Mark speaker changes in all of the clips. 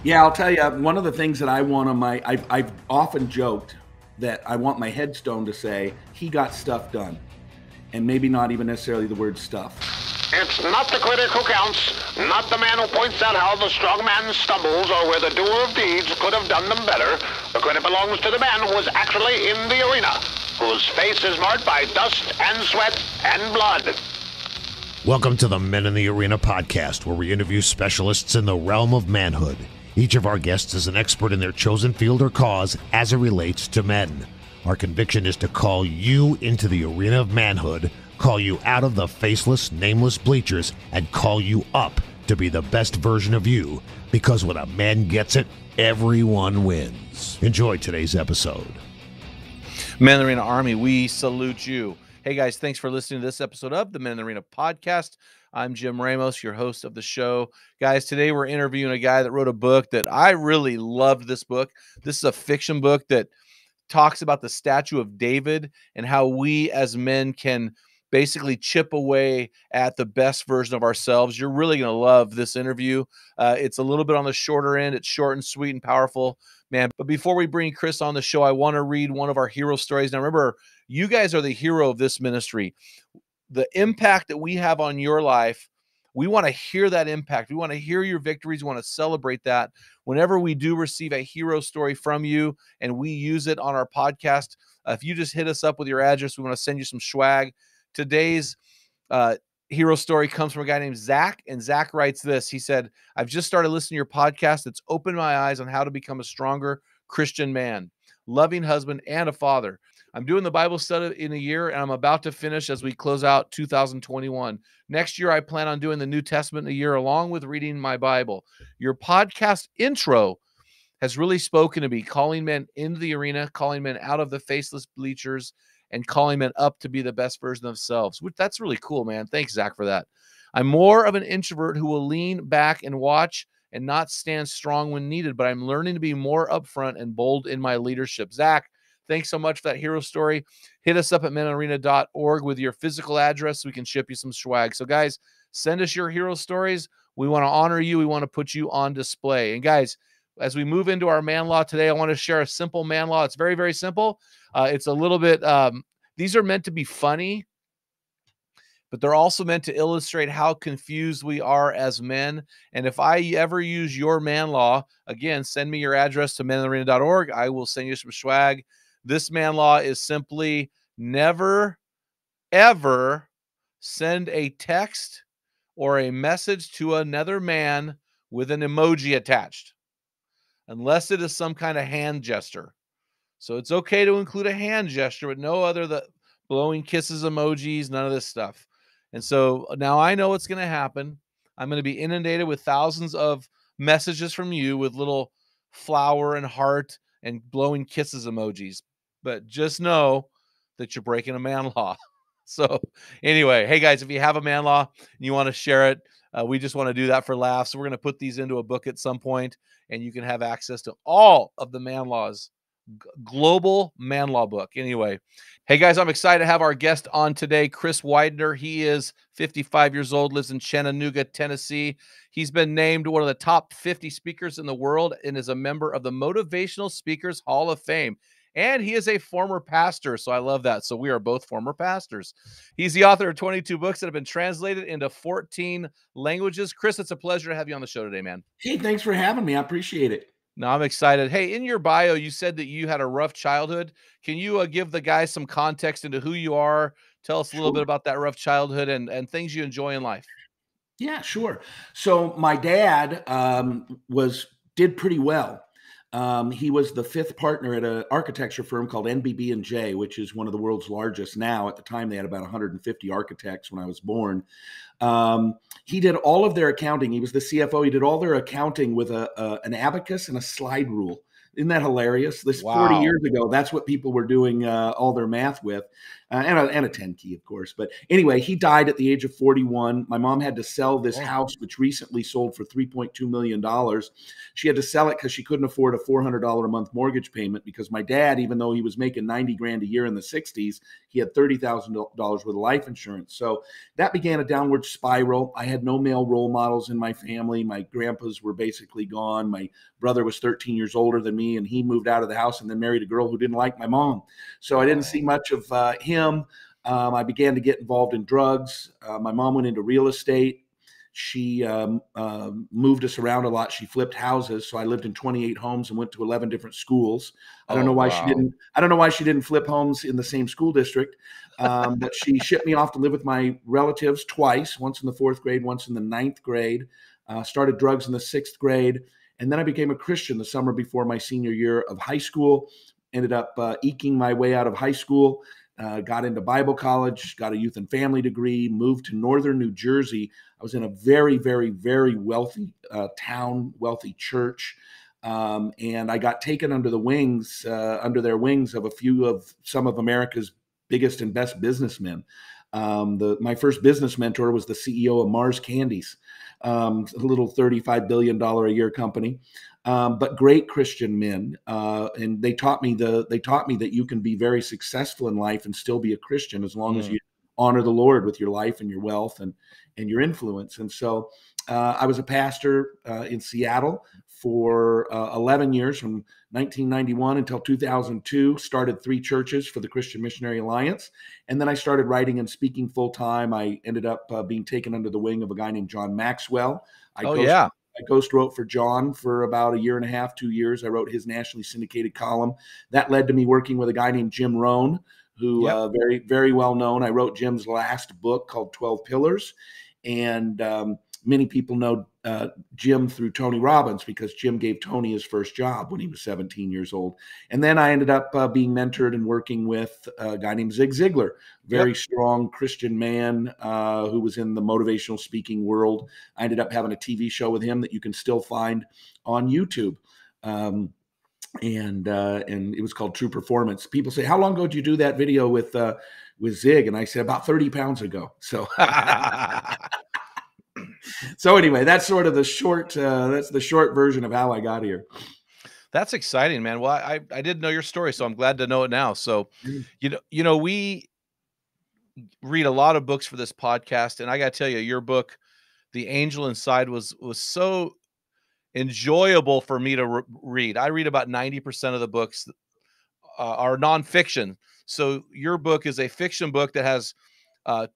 Speaker 1: Yeah, I'll tell you, one of the things that I want on my, I've often joked that I want my headstone to say, he got stuff done. And maybe not even necessarily the word stuff.
Speaker 2: It's not the critic who counts, not the man who points out how the strong man stumbles or where the doer of deeds could have done them better. The credit belongs to the man who was actually in the arena, whose face is marked by dust and sweat and blood.
Speaker 3: Welcome to the Men in the Arena podcast, where we interview specialists in the realm of manhood. Each of our guests is an expert in their chosen field or cause as it relates to men. Our conviction is to call you into the arena of manhood, call you out of the faceless, nameless bleachers, and call you up to be the best version of you. Because when a man gets it, everyone wins. Enjoy today's episode.
Speaker 4: Men in the Arena Army, we salute you. Hey guys, thanks for listening to this episode of the Men in the Arena podcast. I'm Jim Ramos, your host of the show. Guys, today we're interviewing a guy that wrote a book that I really loved. This book. This is a fiction book that talks about the statue of David and how we as men can basically chip away at the best version of ourselves. You're really going to love this interview. It's a little bit on the shorter end. It's short and sweet and powerful, man. But before we bring Chris on the show, I want to read one of our hero stories. Now, remember, you guys are the hero of this ministry. The impact that we have on your life, we want to hear that impact. We want to hear your victories. We want to celebrate that. Whenever we do receive a hero story from you and we use it on our podcast, if you just hit us up with your address, we want to send you some swag. Today's hero story comes from a guy named Zach, and Zach writes this. He said, I've just started listening to your podcast. It's opened my eyes on how to become a stronger Christian man, loving husband, and a father. I'm doing the Bible study in a year, and I'm about to finish as we close out 2021. Next year, I plan on doing the New Testament in a year, along with reading my Bible. Your podcast intro has really spoken to me, calling men into the arena, calling men out of the faceless bleachers, and calling men up to be the best version of themselves. That's really cool, man. Thanks, Zach, for that. I'm more of an introvert who will lean back and watch and not stand strong when needed, but I'm learning to be more upfront and bold in my leadership. Zach, thanks so much for that hero story. Hit us up at menarena.org with your physical address so we can ship you some swag. So, guys, send us your hero stories. We want to honor you. We want to put you on display. And, guys, as we move into our man law today, I want to share a simple man law. It's very, very simple. It's a little bit, these are meant to be funny, but they're also meant to illustrate how confused we are as men. And if I ever use your man law, again, send me your address to menarena.org. I will send you some swag. This man law is simply never, ever send a text or a message to another man with an emoji attached, unless it is some kind of hand gesture. So it's okay to include a hand gesture, but no other the blowing kisses emojis, none of this stuff. And so now I know what's going to happen. I'm going to be inundated with thousands of messages from you with little flower and heart and blowing kisses emojis. But just know that you're breaking a man law. So anyway, hey guys, if you have a man law and you want to share it, we just want to do that for laughs. So we're going to put these into a book at some point, and you can have access to all of the man laws, global man law book. Anyway, hey guys, I'm excited to have our guest on today, Chris Widener. He is 55 years old, lives in Chattanooga, Tennessee. He's been named one of the top 50 speakers in the world and is a member of the Motivational Speakers Hall of Fame. And he is a former pastor, so I love that. So we are both former pastors. He's the author of 22 books that have been translated into 14 languages. Chris, it's a pleasure to have you on the show today, man.
Speaker 1: Hey, thanks for having me. I appreciate it.
Speaker 4: No, I'm excited. Hey, in your bio, you said that you had a rough childhood. Can you give the guys some context into who you are? Tell us a little bit about that rough childhood and things you enjoy in life.
Speaker 1: Yeah, sure. So my dad did pretty well. He was the fifth partner at an architecture firm called NBB&J, which is one of the world's largest now. At the time, they had about 150 architects when I was born. He did all of their accounting. He was the CFO. He did all their accounting with an abacus and a slide rule. Isn't that hilarious? This 40
Speaker 4: Wow.
Speaker 1: years ago, that's what people were doing all their math with, and a 10 key, of course. But anyway, he died at the age of 41. My mom had to sell this house, which recently sold for $3.2 million. She had to sell it because she couldn't afford a $400 a month mortgage payment, because my dad, even though he was making 90 grand a year in the 60s, he had $30,000 worth of life insurance. So that began a downward spiral. I had no male role models in my family. My grandpas were basically gone. My brother was 13 years older than me, and he moved out of the house and then married a girl who didn't like my mom. So I didn't see much of him. I began to get involved in drugs. My mom went into real estate. She moved us around a lot. She flipped houses. So I lived in 28 homes and went to 11 different schools. I don't know why she didn't flip homes in the same school district. But she shipped me off to live with my relatives twice, once in the 4th grade, once in the 9th grade. Started drugs in the 6th grade. And then I became a Christian the summer before my senior year of high school. Ended up eking my way out of high school. Got into Bible college, got a youth and family degree, moved to northern New Jersey. I was in a very, very, very wealthy town, wealthy church. And I got taken under their wings of some of America's biggest and best businessmen. My first business mentor was the CEO of Mars Candies, a little $35 billion a year company. But great Christian men, and they taught me that you can be very successful in life and still be a Christian as long as you honor the Lord with your life and your wealth and your influence. And so I was a pastor in Seattle for 11 years, from 1991 until 2002. Started 3 churches for the Christian Missionary Alliance, and then I started writing and speaking full time. I ended up being taken under the wing of a guy named John Maxwell. I ghost wrote for John for about 1.5 years, 2 years. I wrote his nationally syndicated column. That led to me working with a guy named Jim Rohn, who very, very well known. I wrote Jim's last book called 12 Pillars. And many people know Jim through Tony Robbins, because Jim gave Tony his first job when he was 17 years old. And then I ended up being mentored and working with a guy named Zig Ziglar, very strong Christian man who was in the motivational speaking world. I ended up having a TV show with him that you can still find on YouTube. And it was called True Performance. People say, how long ago did you do that video with Zig? And I said, about 30 pounds ago. So so anyway, that's sort of the short version of how I got here.
Speaker 4: That's exciting, man. Well, I didn't know your story, so I'm glad to know it now. So, you know, we read a lot of books for this podcast, and I got to tell you, your book, The Angel Inside, was so enjoyable for me to read. I read about 90% of the books are nonfiction. So your book is a fiction book that has a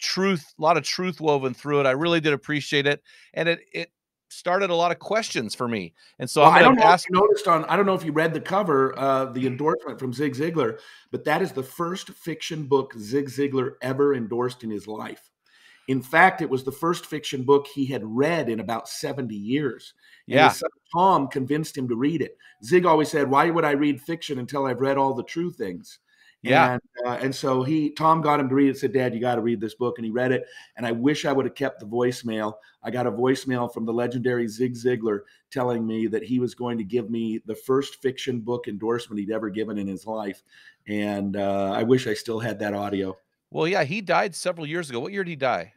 Speaker 4: lot of truth woven through it. I really did appreciate it. And it started a lot of questions for me. And so
Speaker 1: I don't know if you read the cover, the endorsement from Zig Ziglar, but that is the first fiction book Zig Ziglar ever endorsed in his life. In fact, it was the first fiction book he had read in about 70 years. And his son Tom convinced him to read it. Zig always said, why would I read fiction until I've read all the true things? And so Tom got him to read it, said, Dad, you got to read this book. And he read it. And I wish I would have kept the voicemail. I got a voicemail from the legendary Zig Ziglar telling me that he was going to give me the first fiction book endorsement he'd ever given in his life. And I wish I still had that audio.
Speaker 4: Well, yeah, he died several years ago. What year did he die?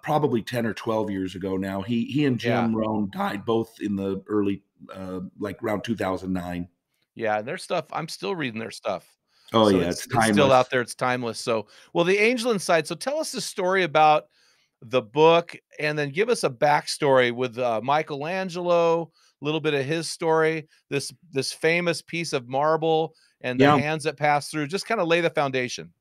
Speaker 1: Probably 10 or 12 years ago now. He and Jim Rohn died both in the early, like around 2009.
Speaker 4: Yeah, and their stuff, I'm still reading their stuff.
Speaker 1: Oh, so it's timeless.
Speaker 4: It's still out there. It's timeless. So, well, The Angel Inside. So tell us the story about the book, and then give us a backstory with Michelangelo, a little bit of his story, this famous piece of marble and the hands that pass through. Just kind of lay the foundation.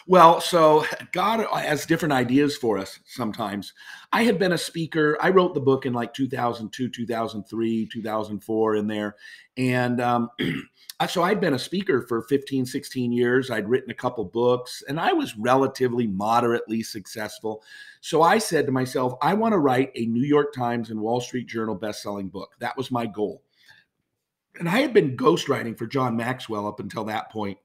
Speaker 1: Well, so God has different ideas for us sometimes. I had been a speaker. I wrote the book in like 2002, 2003, 2004 in there. And so I'd been a speaker for 15, 16 years. I'd written a couple books, and I was relatively moderately successful. So I said to myself, I want to write a New York Times and Wall Street Journal best-selling book. That was my goal. And I had been ghostwriting for John Maxwell up until that point.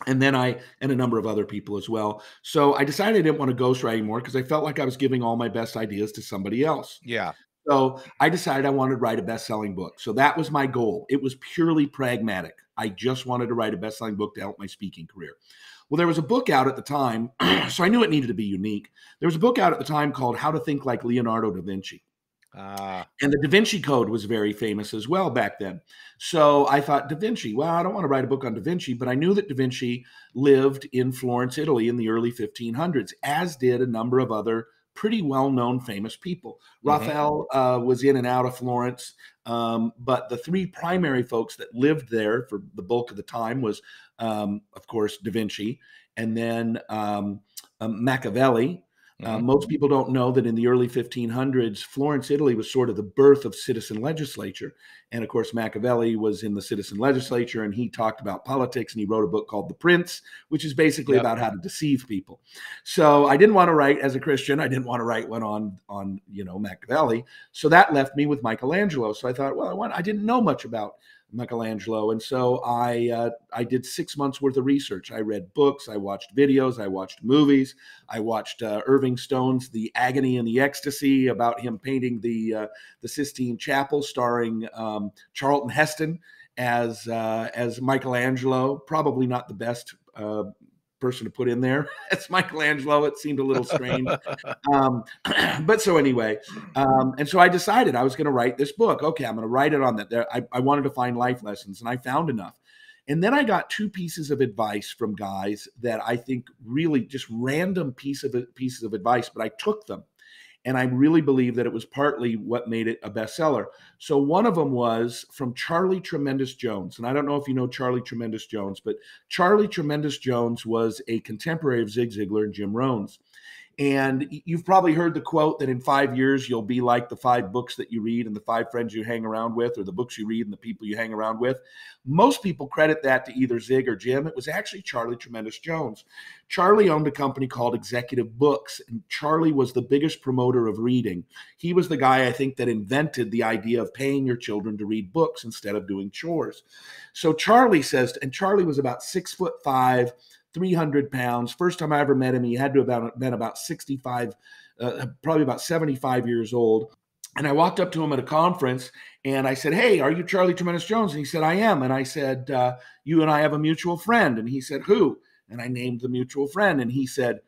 Speaker 1: And then and a number of other people as well. So I decided I didn't want to ghostwrite anymore because I felt like I was giving all my best ideas to somebody else.
Speaker 4: Yeah.
Speaker 1: So I decided I wanted to write a best-selling book. So that was my goal. It was purely pragmatic. I just wanted to write a best-selling book to help my speaking career. Well, there was a book out at the time, so I knew it needed to be unique. There was a book out at the time called How to Think Like Leonardo da Vinci. And the Da Vinci Code was very famous as well back then. So I thought, Da Vinci, well, I don't want to write a book on Da Vinci, but I knew that Da Vinci lived in Florence, Italy in the early 1500s, as did a number of other pretty well-known famous people. Raphael was in and out of Florence, but the three primary folks that lived there for the bulk of the time was, of course, Da Vinci, and then Machiavelli. Most people don't know that in the early 1500s, Florence, Italy was sort of the birth of citizen legislature. And of course, Machiavelli was in the citizen legislature, and he talked about politics, and he wrote a book called The Prince, which is basically about how to deceive people. So I didn't want to write, as a Christian, I didn't want to write one on Machiavelli. So that left me with Michelangelo. So I thought, well, I didn't know much about Michelangelo. And so I did 6 months worth of research. I read books, I watched videos, I watched movies, I watched Irving Stone's The Agony and the Ecstasy about him painting the Sistine Chapel, starring Charlton Heston as Michelangelo. Probably not the best person to put in there as Michelangelo. It seemed a little strange. But so anyway, and so I decided I was going to write this book. Okay, I'm going to write it on that. I wanted to find life lessons, and I found enough. And then I got 2 pieces of advice from guys that I think really just random pieces of advice, but I took them. And I really believe that it was partly what made it a bestseller. So one of them was from Charlie Tremendous Jones. And I don't know if you know Charlie Tremendous Jones, but Charlie Tremendous Jones was a contemporary of Zig Ziglar and Jim Rohn's. And you've probably heard the quote that in 5 years, you'll be like the 5 books that you read and the 5 friends you hang around with, or the books you read and the people you hang around with. Most people credit that to either Zig or Jim. It was actually Charlie Tremendous Jones. Charlie owned a company called Executive Books, and Charlie was the biggest promoter of reading. He was the guy, I think, that invented the idea of paying your children to read books instead of doing chores. So Charlie says, and Charlie was about 6'5", 300 pounds. First time I ever met him, he had to have been about 65, probably about 75 years old. And I walked up to him at a conference and I said, "Hey, are you Charlie Tremendous Jones?" And he said, "I am." And I said, "You and I have a mutual friend." And he said, "Who?" And I named the mutual friend. And he said,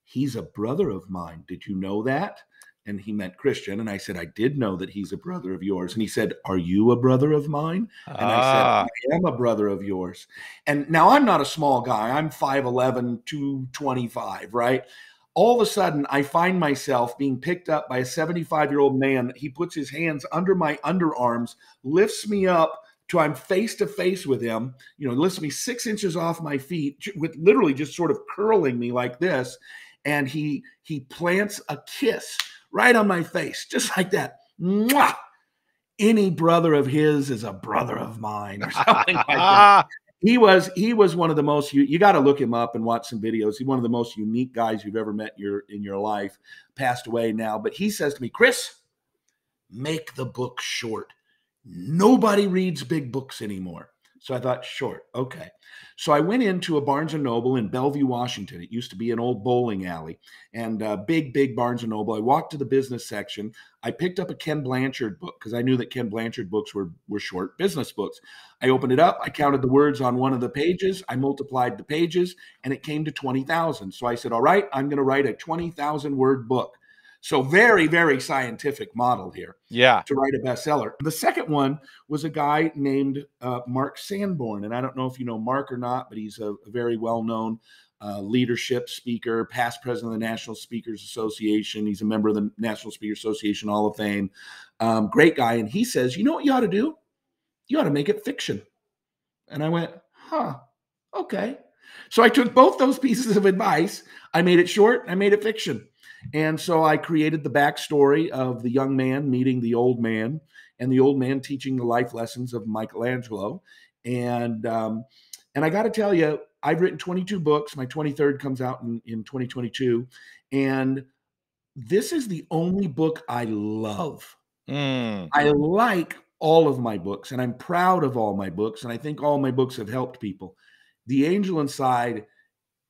Speaker 1: "He's a brother of mine. Did you know that?" And he meant Christian. And I said, "I did know that he's a brother of yours." And he said, "Are you a brother of mine?" And I said, "I am a brother of yours." And now I'm not a small guy. I'm 5'11", 225, right? All of a sudden, I find myself being picked up by a 75-year-old man. He puts his hands under my underarms, lifts me up till I'm face to face with him, lifts me 6 inches off my feet with literally just sort of curling me like this. And he plants a kiss right on my face, just like that. Mwah! Any brother of his is a brother of mine, or something like that. He was one of the most, you got to look him up and watch some videos. He's one of the most unique guys you've ever met in your life. Passed away now, but he says to me, "Chris, make the book short. Nobody reads big books anymore." So I thought, short, okay. So I went into a Barnes & Noble in Bellevue, Washington. It used to be an old bowling alley, and big Barnes & Noble. I walked to the business section. I picked up a Ken Blanchard book because I knew that Ken Blanchard books were short business books. I opened it up. I counted the words on one of the pages. I multiplied the pages, and it came to 20,000. So I said, all right, I'm going to write a 20,000 word book. So very, very scientific model here to write a bestseller. The second one was a guy named Mark Sanborn. And I don't know if you know Mark or not, but he's a very well-known leadership speaker, past president of the National Speakers Association. He's a member of the National Speakers Association Hall of Fame. Great guy. And he says, "You know what you ought to do? You ought to make it fiction." And I went, okay. So I took both those pieces of advice. I made it short. I made it fiction. And so I created the backstory of the young man meeting the old man, and the old man teaching the life lessons of Michelangelo. And I got to tell you, I've written 22 books. My 23rd comes out in 2022. And this is the only book I love. I like all of my books, and I'm proud of all my books. And I think all my books have helped people. The Angel Inside,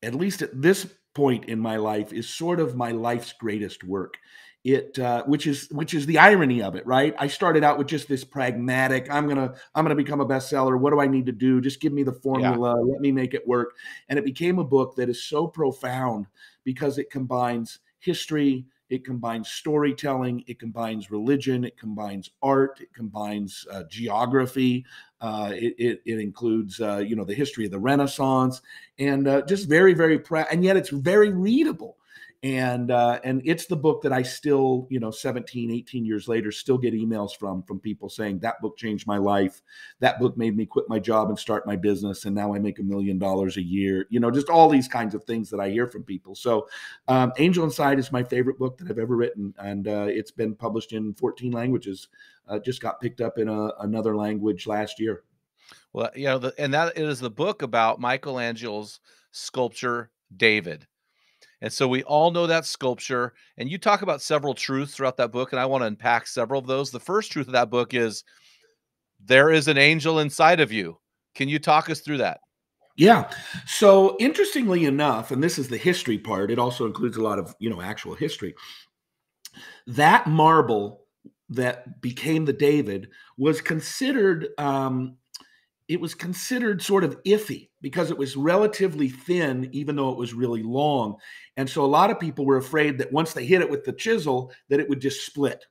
Speaker 1: at least at this point in my life, is sort of my life's greatest work. which is the irony of it, right? I started out with just this pragmatic, I'm gonna become a bestseller. What do I need to do? Just give me the formula, let me make it work. And it became a book that is so profound because it combines history, it combines storytelling, it combines religion, it combines art, it combines geography. It includes the history of the Renaissance, and just very, very and yet it's very readable. And it's the book that I still, 17, 18 years later, still get emails from people saying that book changed my life. That book made me quit my job and start my business. And now I make $1 million a year, just all these kinds of things that I hear from people. So Angel Inside is my favorite book that I've ever written. And it's been published in 14 languages. Just got picked up in another language last year.
Speaker 4: Well, and that is the book about Michelangelo's sculpture, David. And so we all know that sculpture, and you talk about several truths throughout that book, and I want to unpack several of those. The first truth of that book is there is an angel inside of you. Can you talk us through that?
Speaker 1: Yeah. So interestingly enough, and this is the history part, it also includes a lot of, actual history. That marble that became the David was considered sort of iffy because it was relatively thin, even though it was really long. And so a lot of people were afraid that once they hit it with the chisel, that it would just split.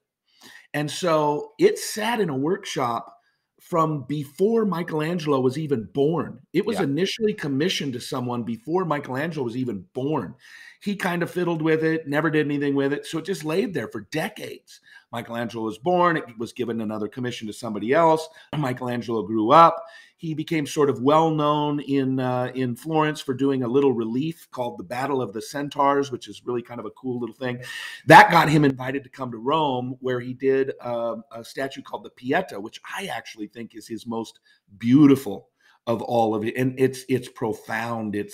Speaker 1: And so it sat in a workshop from before Michelangelo was even born. It was initially commissioned to someone before Michelangelo was even born. He kind of fiddled with it, never did anything with it. So it just laid there for decades. Michelangelo was born. It was given another commission to somebody else. Michelangelo grew up. He became sort of well-known in Florence for doing a little relief called the Battle of the Centaurs, which is really kind of a cool little thing. That got him invited to come to Rome, where he did a statue called the Pieta, which I actually think is his most beautiful of all of it. And it's profound. It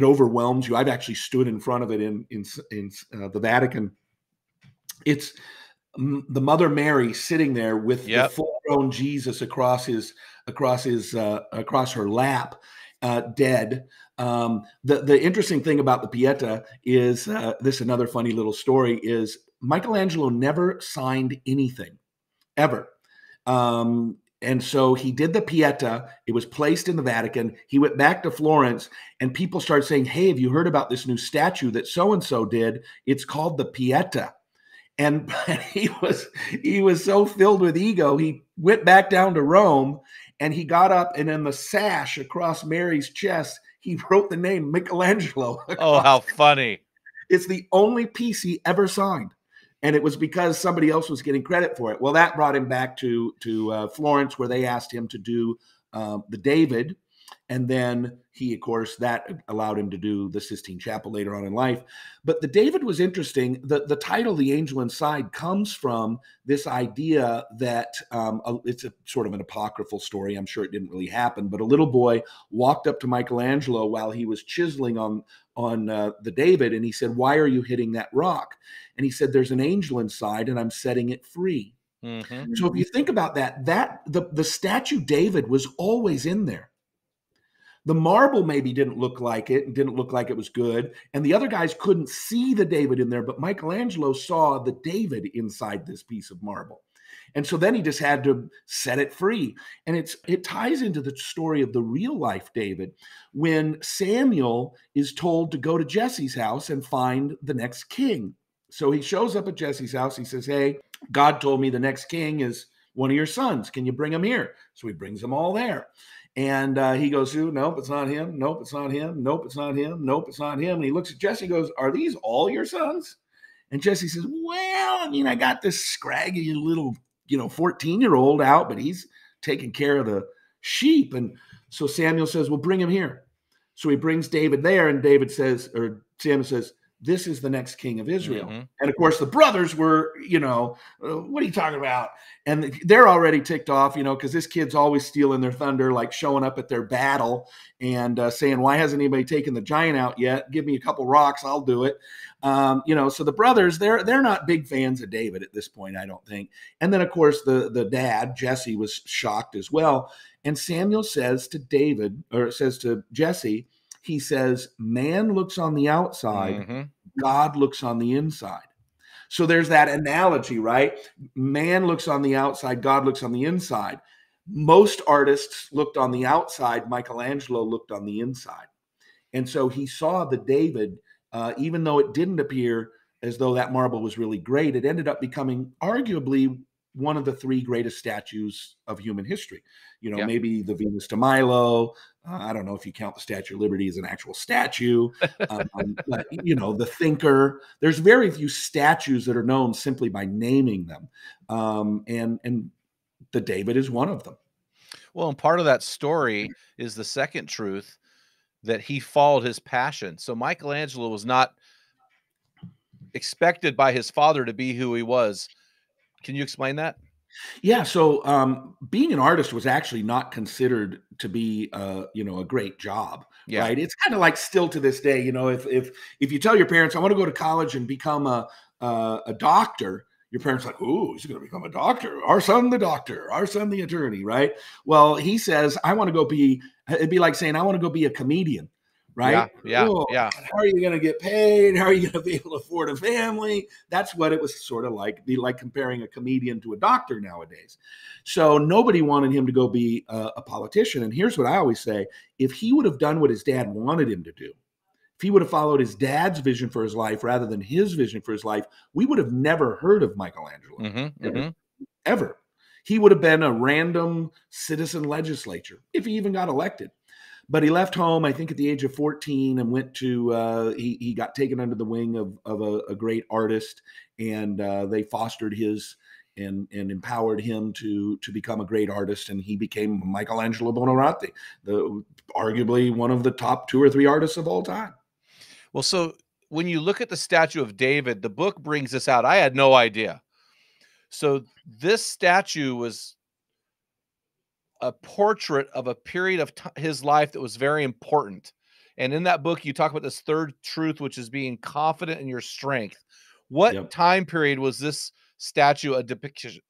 Speaker 1: overwhelms you. I've actually stood in front of it in the Vatican. It's the Mother Mary sitting there with the full-grown Jesus across her lap, dead. The interesting thing about the Pieta is this another funny little story is Michelangelo never signed anything ever. And so he did the Pieta. It was placed in the Vatican. He went back to Florence, and people started saying, "Hey, have you heard about this new statue that so-and-so did? It's called the Pieta." And he was so filled with ego, he went back down to Rome, and he got up, and in the sash across Mary's chest, he wrote the name Michelangelo.
Speaker 4: Oh, how funny.
Speaker 1: It's the only piece he ever signed. And it was because somebody else was getting credit for it. Well, that brought him back to Florence, where they asked him to do the David. And then he, of course, that allowed him to do the Sistine Chapel later on in life. But the David was interesting. The title, The Angel Inside, comes from this idea that it's a sort of an apocryphal story. I'm sure it didn't really happen. But a little boy walked up to Michelangelo while he was chiseling on the David. And he said, "Why are you hitting that rock?" And he said, "There's an angel inside and I'm setting it free." Mm-hmm. So if you think about that the statue David was always in there. The marble maybe didn't look like it and didn't look like it was good. And the other guys couldn't see the David in there, but Michelangelo saw the David inside this piece of marble. And so then he just had to set it free. And it ties into the story of the real life David when Samuel is told to go to Jesse's house and find the next king. So he shows up at Jesse's house. He says, "Hey, God told me the next king is one of your sons. Can you bring him here?" So he brings them all there. And he goes through, "Nope, it's not him. Nope, it's not him. Nope, it's not him. Nope, it's not him." And he looks at Jesse and goes, "Are these all your sons?" And Jesse says, "Well, I mean, I got this scraggy little, 14-year-old out, but he's taking care of the sheep." And so Samuel says, "Well, bring him here." So he brings David there, and Samuel says, "This is the next king of Israel." Mm-hmm. And of course, the brothers were, "What are you talking about?" And they're already ticked off, because this kid's always stealing their thunder, like showing up at their battle and saying, "Why hasn't anybody taken the giant out yet? Give me a couple rocks, I'll do it." So the brothers, they're not big fans of David at this point, I don't think. And then, of course, the dad, Jesse, was shocked as well. And Samuel says to Jesse, he says, "Man looks on the outside, mm-hmm. God looks on the inside. So there's that analogy, right? Man looks on the outside, God looks on the inside. Most artists looked on the outside, Michelangelo looked on the inside. And so he saw the David, even though it didn't appear as though that marble was really great, it ended up becoming arguably one of the three greatest statues of human history. Maybe the Venus de Milo. I don't know if you count the Statue of Liberty as an actual statue. But, the Thinker. There's very few statues that are known simply by naming them. And the David is one of them.
Speaker 4: Well, and part of that story is the second truth, that he followed his passion. So Michelangelo was not expected by his father to be who he was. Can you explain that?
Speaker 1: Yeah. So being an artist was actually not considered to be, a great job.
Speaker 4: Yeah.
Speaker 1: Right. It's kind of like still to this day, if you tell your parents, I want to go to college and become a doctor, your parents are like, "Ooh, he's going to become a doctor. Our son, the doctor, our son, the attorney." Right. Well, he says, it'd be like saying, I want to go be a comedian. Right.
Speaker 4: Yeah.
Speaker 1: Oh,
Speaker 4: Yeah.
Speaker 1: How are you going to get paid? How are you going to be able to afford a family? That's what it was sort of like, be like comparing a comedian to a doctor nowadays. So nobody wanted him to go be a politician. And here's what I always say: if he would have done what his dad wanted him to do, if he would have followed his dad's vision for his life rather than his vision for his life, we would have never heard of Michelangelo. Ever. He would have been a random citizen legislature if he even got elected. But he left home, I think, at the age of 14 and went to, he got taken under the wing of a great artist, and they fostered his and empowered him to become a great artist. And he became Michelangelo Buonarroti, arguably one of the top 2 or 3 artists of all time.
Speaker 4: Well, so when you look at the statue of David, the book brings this out. I had no idea. So this statue was a portrait of a period of his life that was very important. And in that book, you talk about this third truth, which is being confident in your strength. What time period was this statue a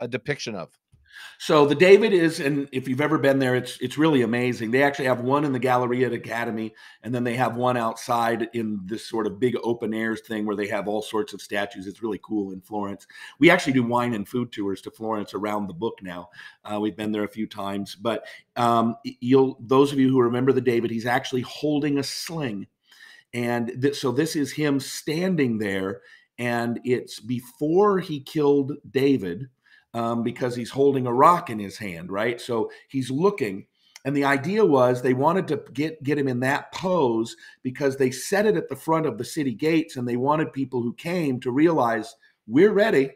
Speaker 4: depiction of?
Speaker 1: So the David is, and if you've ever been there, it's really amazing. They actually have one in the Galleria Academy, and then they have one outside in this sort of big open air thing where they have all sorts of statues. It's really cool in Florence. We actually do wine and food tours to Florence around the book now. We've been there a few times, but those of you who remember the David, he's actually holding a sling. And so this is him standing there, and it's before he killed David, because he's holding a rock in his hand, right? So he's looking. And the idea was they wanted to get him in that pose because they set it at the front of the city gates, and they wanted people who came to realize, we're ready.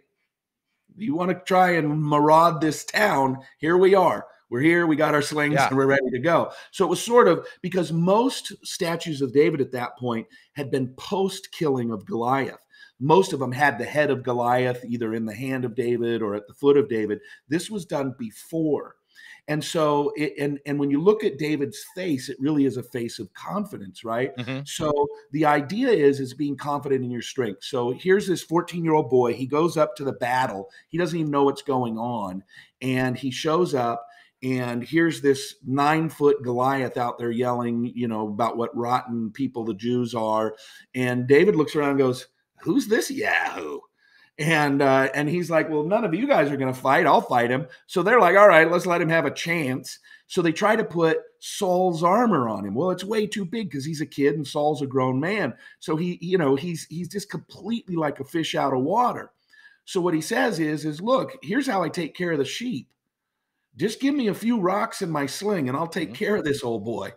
Speaker 1: You want to try and maraud this town? Here we are. We're here. We got our slings and we're ready to go. So it was sort of, because most statues of David at that point had been post-killing of Goliath. Most of them had the head of Goliath either in the hand of David or at the foot of David. This was done before. And so, and when you look at David's face, it really is a face of confidence, right? So the idea is being confident in your strength. So here's this 14-year-old boy. He goes up to the battle. He doesn't even know what's going on. And he shows up, and here's this 9-foot Goliath out there yelling, about what rotten people the Jews are. And David looks around and goes, "Who's this Yahoo?" And he's like, "Well, none of you guys are going to fight. I'll fight him." So they're like, "All right, let's let him have a chance." So they try to put Saul's armor on him. Well, it's way too big because he's a kid and Saul's a grown man. So he's just completely like a fish out of water. So what he says is, "Look, here's how I take care of the sheep. Just give me a few rocks in my sling and I'll take care of this old boy."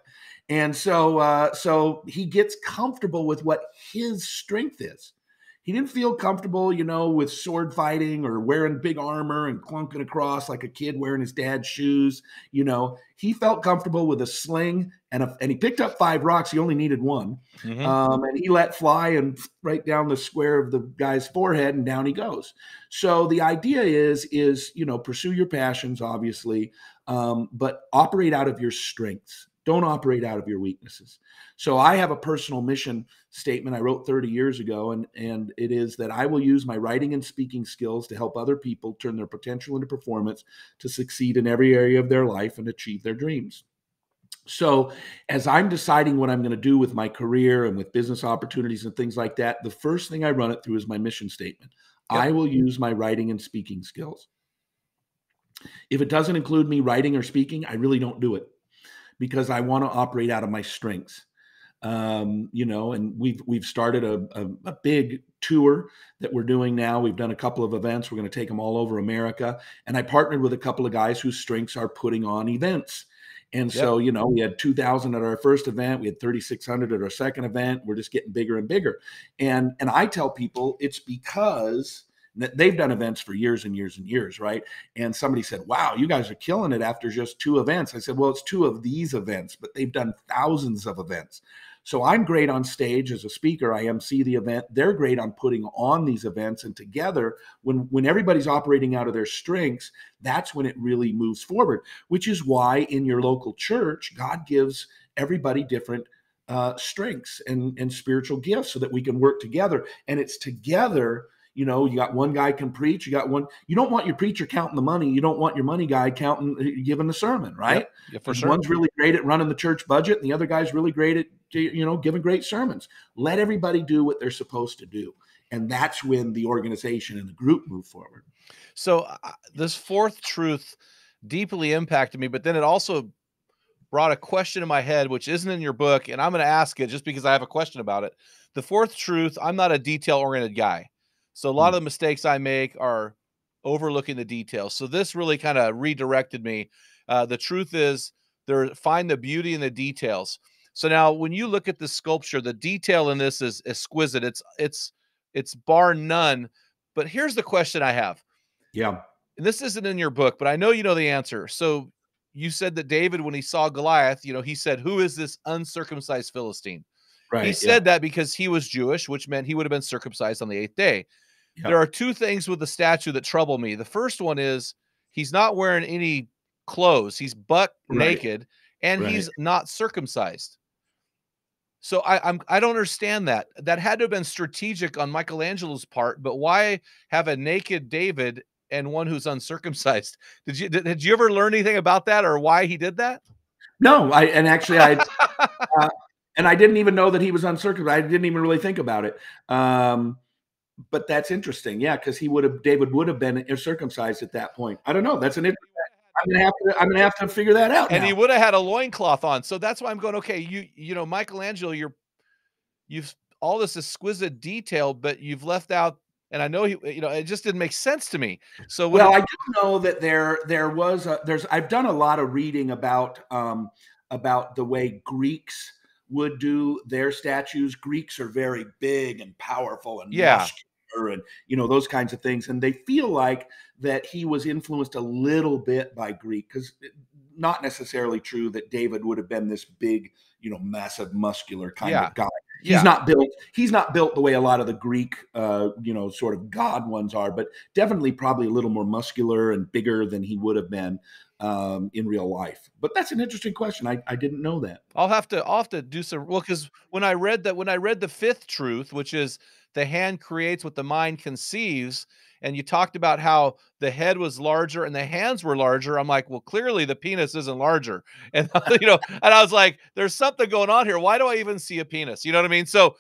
Speaker 1: And so he gets comfortable with what his strength is. He didn't feel comfortable, with sword fighting or wearing big armor and clunking across like a kid wearing his dad's shoes. He felt comfortable with a sling, and he picked up 5 rocks. He only needed one. And he let fly and right down the square of the guy's forehead, and down he goes. So the idea is pursue your passions, obviously, but operate out of your strengths. Don't operate out of your weaknesses. So I have a personal mission statement I wrote 30 years ago, and it is that I will use my writing and speaking skills to help other people turn their potential into performance to succeed in every area of their life and achieve their dreams. So as I'm deciding what I'm going to do with my career and with business opportunities and things like that, the first thing I run it through is my mission statement.
Speaker 4: Yep.
Speaker 1: I will use my writing and speaking skills. If it doesn't include me writing or speaking, I really don't do it because I want to operate out of my strengths. And we've started a big tour that we're doing now. We've done a couple of events. We're going to take them all over America. And I partnered with a couple of guys whose strengths are putting on events. And so, we had 2,000 at our first event. We had 3,600 at our second event. We're just getting bigger and bigger. And I tell people it's because they've done events for years and years and years, right? And somebody said, wow, you guys are killing it after just 2 events. I said, well, it's 2 of these events, but they've done thousands of events. So I'm great on stage as a speaker. I MC the event. They're great on putting on these events. And together, when everybody's operating out of their strengths, that's when it really moves forward, which is why in your local church, God gives everybody different strengths and spiritual gifts so that we can work together. And it's together. You got one guy can preach. You got one. You don't want your preacher counting the money. You don't want your money guy giving the sermon, right?
Speaker 4: Yeah, for sure.
Speaker 1: One's really great at running the church budget, and the other guy's really great at giving great sermons. Let everybody do what they're supposed to do, and that's when the organization and the group move forward.
Speaker 4: So this 4th truth deeply impacted me, but then it also brought a question in my head, which isn't in your book, and I'm going to ask it just because I have a question about it. The 4th truth: I'm not a detail-oriented guy. So a lot of the mistakes I make are overlooking the details. So this really kind of redirected me. The truth is, find the beauty in the details. So now when you look at the sculpture, the detail in this is exquisite. It's bar none. But here's the question I have.
Speaker 1: Yeah.
Speaker 4: And this isn't in your book, but I know you know the answer. So you said that David, when he saw Goliath, he said, "Who is this uncircumcised Philistine?"
Speaker 1: Right.
Speaker 4: He said that because he was Jewish, which meant he would have been circumcised on the 8th day. Yep. There are 2 things with the statue that trouble me. The first one is he's not wearing any clothes. He's butt naked, and he's not circumcised. So I don't understand that. That had to have been strategic on Michelangelo's part, but why have a naked David and one who's uncircumcised? Did you ever learn anything about that or why he did that?
Speaker 1: No, I didn't even know that he was uncircumcised. I didn't even really think about it. But that's interesting. Yeah, because David would have been circumcised at that point. I don't know. That's an interesting. I'm gonna have to figure that out.
Speaker 4: And he would have had a loincloth on. So that's why I'm going, okay, you know, Michelangelo, you've all this exquisite detail, but you've left out, and I know it just didn't make sense to me. So
Speaker 1: I do know that I've done a lot of reading about the way Greeks would do their statues. Greeks are very big and powerful and muscular and those kinds of things, and they feel like that he was influenced a little bit by Greek, because not necessarily true that David would have been this big, massive muscular kind of guy. He's not built the way a lot of the Greek sort of god ones are, but definitely probably a little more muscular and bigger than he would have been in real life. But that's an interesting question. I didn't know that.
Speaker 4: I'll have to do some, because when I read the 5th truth, which is the hand creates what the mind conceives, and you talked about how the head was larger and the hands were larger, I'm like, well, clearly the penis isn't larger. And and I was like, there's something going on here. Why do I even see a penis? You know what I mean? So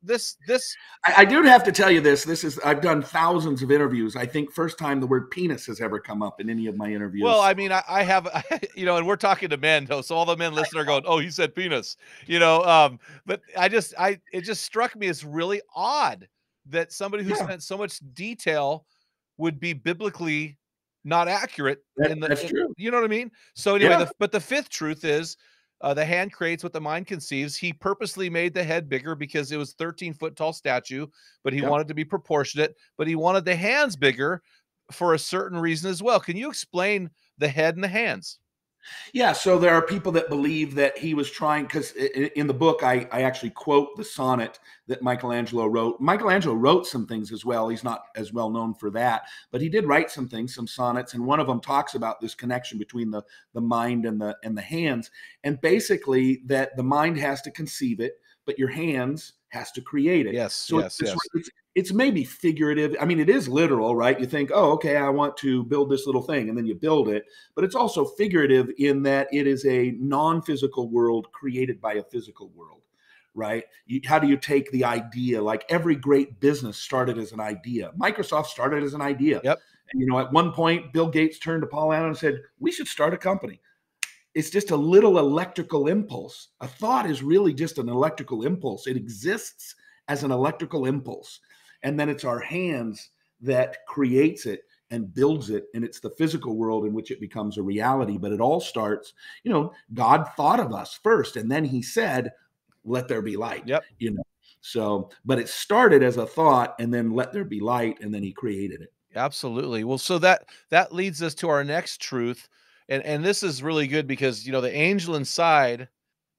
Speaker 4: this
Speaker 1: I do have to tell you this. I've done thousands of interviews. I think first time the word penis has ever come up in any of my interviews.
Speaker 4: Well, I mean, I have, and we're talking to men, though, so all the men listening are going, "Oh, he said penis," but it just struck me as really odd that somebody who spent so much detail would be biblically not accurate.
Speaker 1: That's true.
Speaker 4: You know what I mean? So anyway, but the 5th truth is, the hand creates what the mind conceives. He purposely made the head bigger because it was 13-foot tall statue, but he wanted to be proportionate, but he wanted the hands bigger for a certain reason as well. Can you explain the head and the hands?
Speaker 1: Yeah, so there are people that believe that he was trying, because in the book, I actually quote the sonnet that Michelangelo wrote. Michelangelo wrote some things as well. He's not as well known for that, but he did write some things, some sonnets, and one of them talks about this connection between the mind and the hands, and basically that the mind has to conceive it, but your hands has to create it.
Speaker 4: Yes,
Speaker 1: so
Speaker 4: yes.
Speaker 1: it's maybe figurative. I mean, it is literal, right? You think, oh, okay, I want to build this little thing, and then you build it. But it's also figurative in that it is a non-physical world created by a physical world, right? How do you take the idea? Like every great business started as an idea. Microsoft started as an idea.
Speaker 4: Yep.
Speaker 1: And, at one point, Bill Gates turned to Paul Allen and said, we should start a company. It's just a little electrical impulse. A thought is really just an electrical impulse. It exists as an electrical impulse. And then it's our hands that creates it and builds it. And it's the physical world in which it becomes a reality. But it all starts, God thought of us first. And then he said, let there be light.
Speaker 4: Yep.
Speaker 1: So, but it started as a thought, and then let there be light, and then he created it.
Speaker 4: Absolutely. Well, so that leads us to our next truth. And this is really good because, the angel inside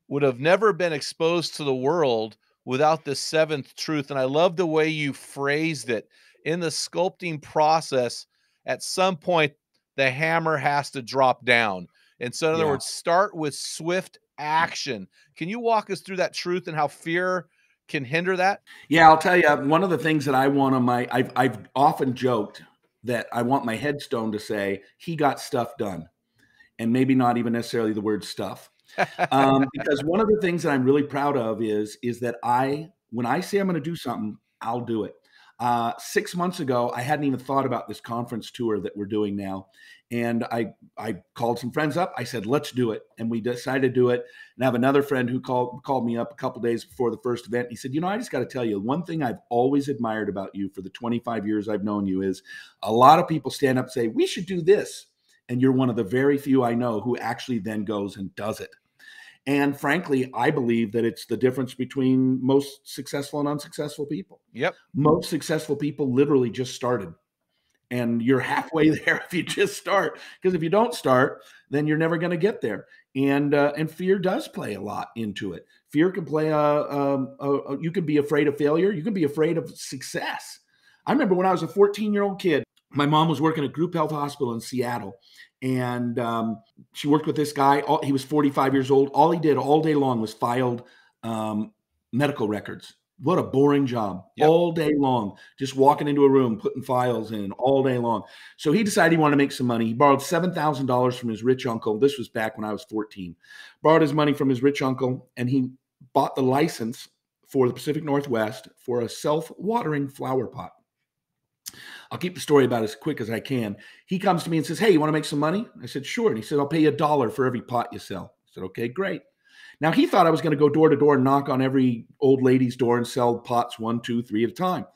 Speaker 4: would have never been exposed to the world without the seventh truth. And I love the way you phrased it. In the sculpting process, at some point, the hammer has to drop down. And so in other words, start with swift action. Can you walk us through that truth and how fear can hinder that?
Speaker 1: Yeah, I'll tell you, one of the things that I want on I've often joked that I want my headstone to say, he got stuff done. And maybe not even necessarily the word stuff. Because one of the things that I'm really proud of is that when I say I'm going to do something, I'll do it. 6 months ago, I hadn't even thought about this conference tour that we're doing now. And I called some friends up. I said, let's do it. And we decided to do it. And I have another friend who called me up a couple days before the first event. He said, I just got to tell you, one thing I've always admired about you for the 25 years I've known you is a lot of people stand up and say, we should do this. And you're one of the very few I know who actually then goes and does it. And frankly, I believe that it's the difference between most successful and unsuccessful people.
Speaker 4: Yep.
Speaker 1: Most successful people literally just started. And you're halfway there if you just start. Because if you don't start, then you're never going to get there. And fear does play a lot into it. Fear can play you can be afraid of failure. You can be afraid of success. I remember when I was a 14-year-old kid, my mom was working at a group health hospital in Seattle. And she worked with this guy. He was 45 years old. All he did all day long was filed medical records. What a boring job.
Speaker 4: Yep.
Speaker 1: All day long, just walking into a room, putting files in all day long. So he decided he wanted to make some money. He borrowed $7,000 from his rich uncle. This was back when I was 14. Borrowed his money from his rich uncle, and he bought the license for the Pacific Northwest for a self-watering flower pot. I'll keep the story about as quick as I can. He comes to me and says, hey, you want to make some money? I said, sure. And he said, I'll pay you $1 for every pot you sell. I said, okay, great. Now, he thought I was going to go door to door and knock on every old lady's door and sell pots 1, 2, 3 at a time.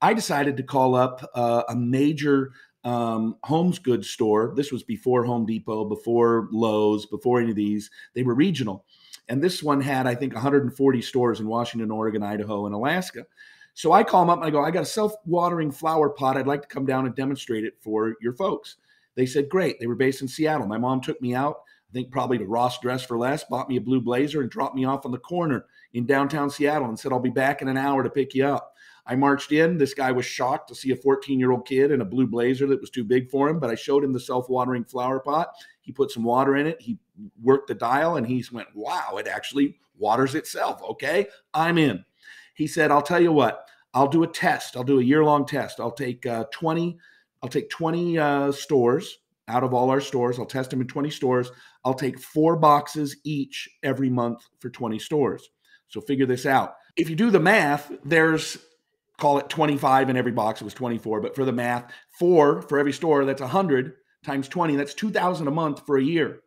Speaker 1: I decided to call up a major homes goods store. This was before Home Depot, before Lowe's, before any of these. They were regional. And this one had, I think, 140 stores in Washington, Oregon, Idaho, and Alaska. So I call them up and I go, I got a self-watering flower pot. I'd like to come down and demonstrate it for your folks. They said, great. They were based in Seattle. My mom took me out, I think probably to Ross Dress for Less, bought me a blue blazer and dropped me off on the corner in downtown Seattle and said, I'll be back in an hour to pick you up. I marched in. This guy was shocked to see a 14-year-old kid in a blue blazer that was too big for him, but I showed him the self-watering flower pot. He put some water in it. He worked the dial and he went, wow, it actually waters itself. Okay, I'm in. He said, I'll tell you what, I'll do a test. I'll do a year-long test. I'll take 20 stores out of all our stores. I'll test them in 20 stores. I'll take 4 boxes each every month for 20 stores. So figure this out. If you do the math, there's, call it 25 in every box. It was 24, but for the math, 4 for every store, that's 100 times 20. That's 2,000 a month for a year.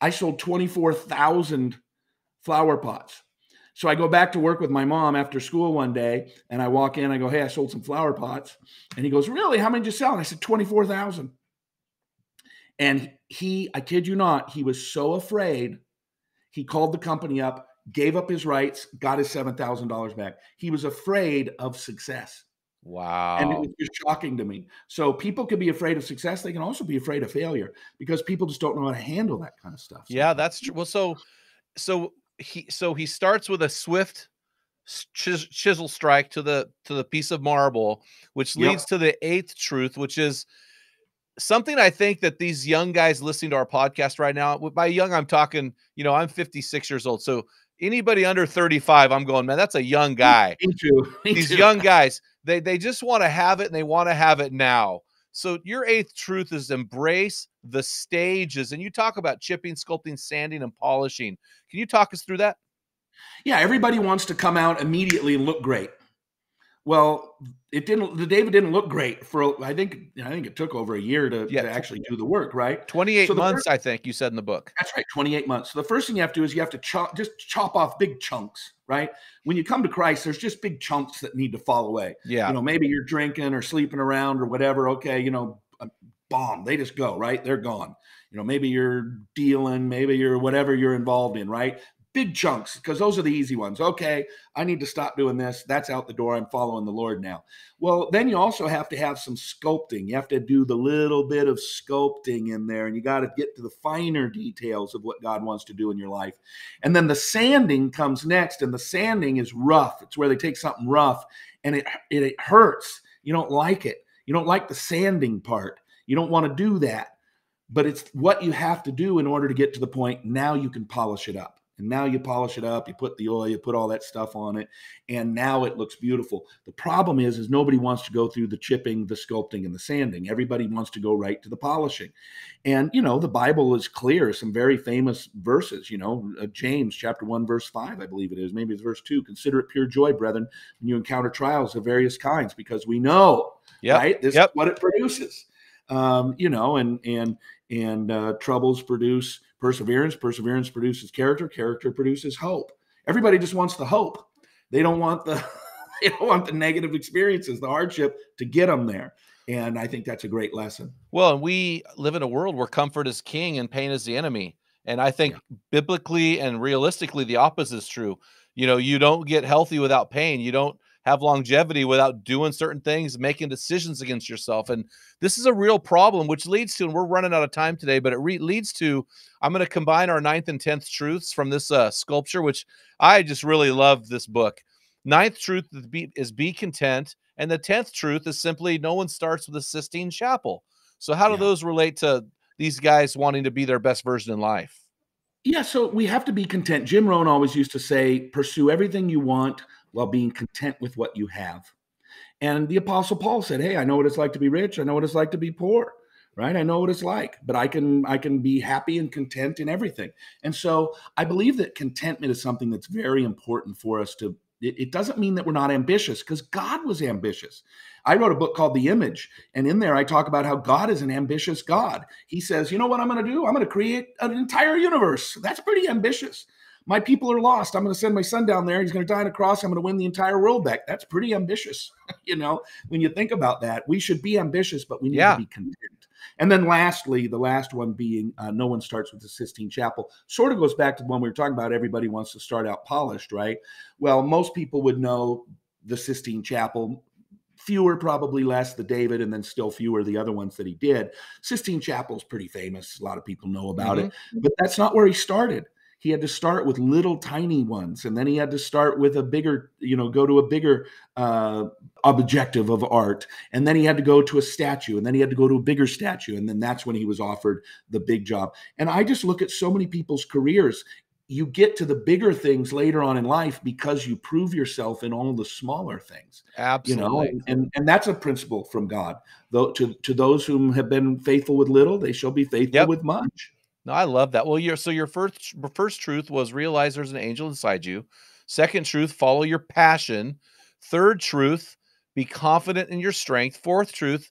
Speaker 1: I sold 24,000 flower pots. So I go back to work with my mom after school one day, and I walk in, I go, hey, I sold some flower pots. And he goes, really? How many did you sell? And I said, 24,000. And I kid you not, he was so afraid, he called the company up, gave up his rights, got his $7,000 back. He was afraid of success.
Speaker 4: Wow.
Speaker 1: And it was just shocking to me. So people can be afraid of success. They can also be afraid of failure because people just don't know how to handle that kind of stuff.
Speaker 4: Yeah, that's true. Well, so he starts with a swift chisel strike to the piece of marble, which leads to the 8th truth, which is something I think that these young guys listening to our podcast right now, by young, I'm talking, I'm 56 years old. So anybody under 35, I'm going, man, that's a young guy.
Speaker 1: Me too.
Speaker 4: These young guys, They just want to have it, and they want to have it now. So your eighth truth is embrace the stages. And you talk about chipping, sculpting, sanding, and polishing. Can you talk us through that?
Speaker 1: Yeah, everybody wants to come out immediately and look great. Well, it didn't. The David didn't look great for. I think it took over a year to actually do the work. Right,
Speaker 4: 28 months. I think you said in the book.
Speaker 1: That's right, 28 months. So the first thing you have to do is you have to chop off big chunks. Right, when you come to Christ, there's just big chunks that need to fall away.
Speaker 4: Yeah,
Speaker 1: maybe you're drinking or sleeping around or whatever. Okay, bomb. They just go. Right, they're gone. Maybe you're dealing. Maybe you're whatever you're involved in. Right. Big chunks, because those are the easy ones. Okay, I need to stop doing this. That's out the door. I'm following the Lord now. Well, then you also have to have some sculpting. You have to do the little bit of sculpting in there, and you got to get to the finer details of what God wants to do in your life. And then the sanding comes next, and the sanding is rough. It's where they take something rough, and it hurts. You don't like it. You don't like the sanding part. You don't want to do that. But it's what you have to do in order to get to the point now you can polish it up. And now you polish it up, you put the oil, you put all that stuff on it, and now it looks beautiful. The problem is nobody wants to go through the chipping, the sculpting, and the sanding. Everybody wants to go right to the polishing. And, the Bible is clear, some very famous verses, James chapter 1, verse 5, I believe it is. Maybe it's verse 2. Consider it pure joy, brethren, when you encounter trials of various kinds, because we know, right? This is what it produces. Troubles produce perseverance. Perseverance produces character. Character produces hope. Everybody just wants the hope. They don't want the negative experiences, the hardship, to get them there. And I think that's a great lesson.
Speaker 4: Well, and we live in a world where comfort is king and pain is the enemy. And I think biblically and realistically, the opposite is true. You don't get healthy without pain. You don't have longevity without doing certain things, making decisions against yourself. And this is a real problem, which leads to, and we're running out of time today, but it leads to, I'm going to combine our 9th and 10th truths from this sculpture, which I just really love this book. 9th truth is be content. And the 10th truth is simply no one starts with a Sistine Chapel. So how do those relate to these guys wanting to be their best version in life?
Speaker 1: Yeah, so we have to be content. Jim Rohn always used to say, pursue everything you want while being content with what you have. And the Apostle Paul said, hey, I know what it's like to be rich. I know what it's like to be poor, right? I know what it's like, but I can be happy and content in everything. And so I believe that contentment is something that's very important for us to. It doesn't mean that we're not ambitious, because God was ambitious. I wrote a book called The Image, and in there I talk about how God is an ambitious God. He says, you know what I'm going to do? I'm going to create an entire universe. That's pretty ambitious. My people are lost. I'm going to send my son down there. He's going to die on a cross. I'm going to win the entire world back. That's pretty ambitious. When you think about that, we should be ambitious, but we need to be content. And then lastly, the last one being no one starts with the Sistine Chapel. Sort of goes back to the one we were talking about. Everybody wants to start out polished, right? Well, most people would know the Sistine Chapel. Fewer, probably less, the David, and then still fewer the other ones that he did. Sistine Chapel is pretty famous. A lot of people know about it. But that's not where he started. He had to start with little tiny ones, and then he had to start with a bigger, go to a bigger objective of art, and then he had to go to a statue, and then he had to go to a bigger statue, and then that's when he was offered the big job. And I just look at so many people's careers. You get to the bigger things later on in life because you prove yourself in all the smaller things.
Speaker 4: Absolutely.
Speaker 1: And that's a principle from God. Though to those whom have been faithful with little, they shall be faithful with much.
Speaker 4: No, I love that. Well, your first truth was realize there's an angel inside you. Second truth, follow your passion. Third truth, be confident in your strength. Fourth truth,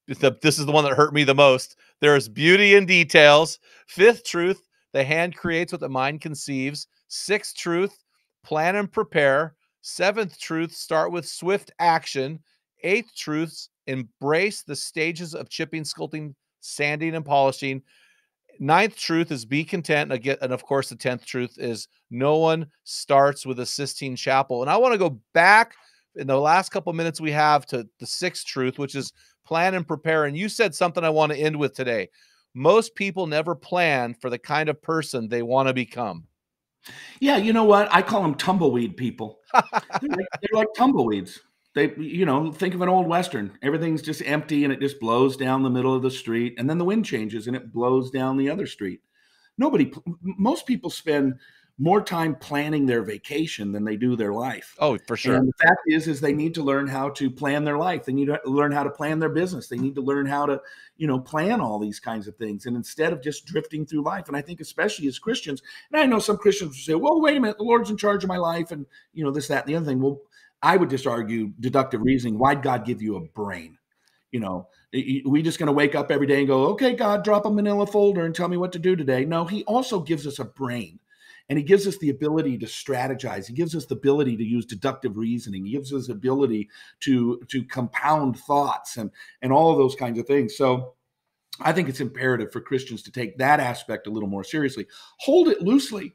Speaker 4: this is the one that hurt me the most. There is beauty in details. Fifth truth, the hand creates what the mind conceives. Sixth truth, plan and prepare. Seventh truth, start with swift action. Eighth truth, embrace the stages of chipping, sculpting, sanding, and polishing. Ninth truth is be content. And of course, the 10th truth is no one starts with a Sistine Chapel. And I want to go back in the last couple of minutes we have to the 6th truth, which is plan and prepare. And you said something I want to end with today. Most people never plan for the kind of person they want to become.
Speaker 1: Yeah, you know what? I call them tumbleweed people. They're like tumbleweeds. They, think of an old Western. Everything's just empty and it just blows down the middle of the street. And then the wind changes and it blows down the other street. Most people spend more time planning their vacation than they do their life.
Speaker 4: Oh, for sure.
Speaker 1: And the fact is they need to learn how to plan their life. They need to learn how to plan their business. They need to learn how to, plan all these kinds of things. And instead of just drifting through life, and I think especially as Christians, and I know some Christians will say, well, wait a minute, the Lord's in charge of my life, and this, that, and the other thing. Well, I would just argue deductive reasoning. Why'd God give you a brain? We just going to wake up every day and go, okay, God, drop a manila folder and tell me what to do today. No, he also gives us a brain, and he gives us the ability to strategize. He gives us the ability to use deductive reasoning. He gives us the ability to compound thoughts and all of those kinds of things. So I think it's imperative for Christians to take that aspect a little more seriously. Hold it loosely,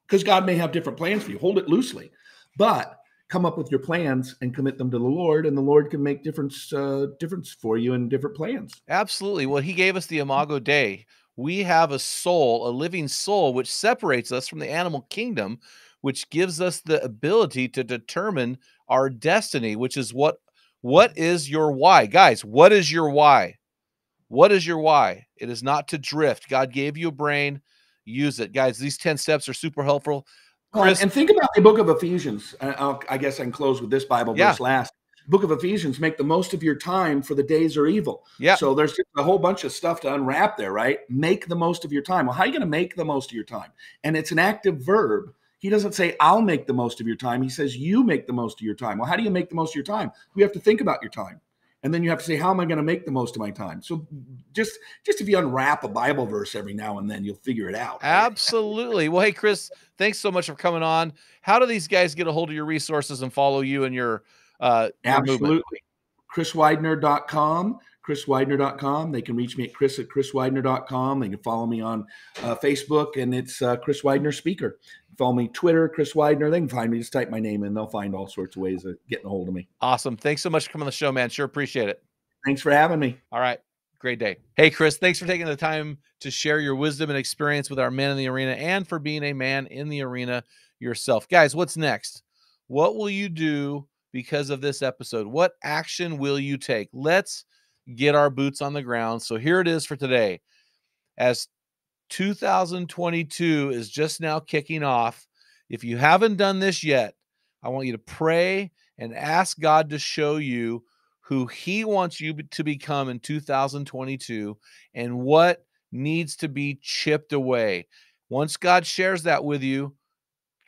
Speaker 1: because God may have different plans for you. Hold it loosely, but come up with your plans and commit them to the Lord, and the Lord can make difference for you in different plans.
Speaker 4: Absolutely. Well, he gave us the Imago Dei. We have a soul, a living soul, which separates us from the animal kingdom, which gives us the ability to determine our destiny, which is what is your why? Guys, what is your why? What is your why? It is not to drift. God gave you a brain. Use it. Guys, these 10 steps are super helpful.
Speaker 1: Chris, and think about the book of Ephesians. I guess I can close with this Bible verse last. Book of Ephesians, make the most of your time, for the days are evil. Yeah. So there's just a whole bunch of stuff to unwrap there, right? Make the most of your time. Well, how are you going to make the most of your time? And it's an active verb. He doesn't say, I'll make the most of your time. He says, you make the most of your time. Well, how do you make the most of your time? You have to think about your time. And then you have to say, how am I going to make the most of my time? So just if you unwrap a Bible verse every now and then, you'll figure it out. Right?
Speaker 4: Absolutely. Well, hey, Chris, thanks so much for coming on. How do these guys get a hold of your resources and follow you and your
Speaker 1: Absolutely.
Speaker 4: movement?
Speaker 1: ChrisWidener.com. ChrisWidener.com. They can reach me at Chris@ChrisWidener.com. They can follow me on Facebook, and it's Chris Widener Speaker. Follow me Twitter, Chris Widener. They can find me. Just type my name in. They'll find all sorts of ways of getting a hold of me.
Speaker 4: Awesome. Thanks so much for coming on the show, man. Sure appreciate it.
Speaker 1: Thanks for having me.
Speaker 4: All right. Great day. Hey, Chris, thanks for taking the time to share your wisdom and experience with our men in the arena, and for being a man in the arena yourself. Guys, what's next? What will you do because of this episode? What action will you take? Let's get our boots on the ground. So here it is for today. As 2022 is just now kicking off, if you haven't done this yet, I want you to pray and ask God to show you who he wants you to become in 2022 and what needs to be chipped away. Once God shares that with you,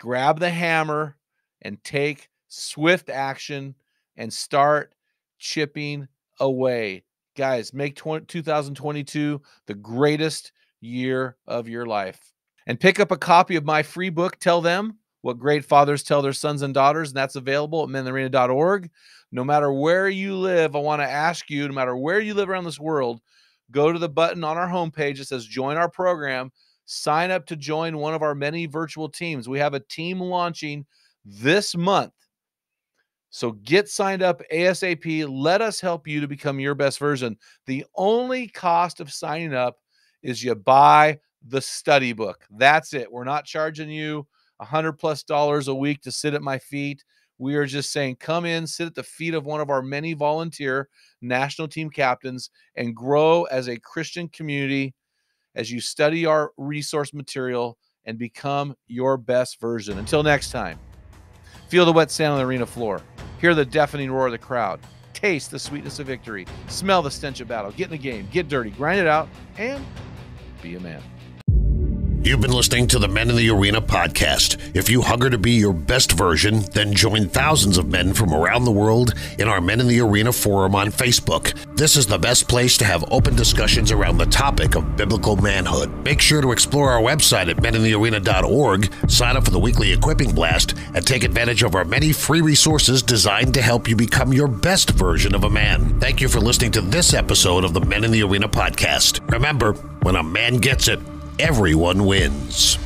Speaker 4: grab the hammer and take swift action and start chipping away. Guys, make 2022 the greatest year of your life. And pick up a copy of my free book, Tell Them What Great Fathers Tell Their Sons and Daughters, and that's available at meninthearena.org. No matter where you live, I want to ask you, no matter where you live around this world, go to the button on our homepage that says join our program. Sign up to join one of our many virtual teams. We have a team launching this month. So get signed up ASAP. Let us help you to become your best version. The only cost of signing up is you buy the study book. That's it. We're not charging you $100+ a week to sit at my feet. We are just saying, come in, sit at the feet of one of our many volunteer national team captains, and grow as a Christian community as you study our resource material and become your best version. Until next time, feel the wet sand on the arena floor. Hear the deafening roar of the crowd. Taste the sweetness of victory. Smell the stench of battle. Get in the game. Get dirty. Grind it out. And be a man.
Speaker 3: You've been listening to the Men in the Arena podcast. If you hunger to be your best version, then join thousands of men from around the world in our Men in the Arena forum on Facebook. This is the best place to have open discussions around the topic of biblical manhood. Make sure to explore our website at meninthearena.org, sign up for the weekly equipping blast, and take advantage of our many free resources designed to help you become your best version of a man. Thank you for listening to this episode of the Men in the Arena podcast. Remember, when a man gets it, everyone wins.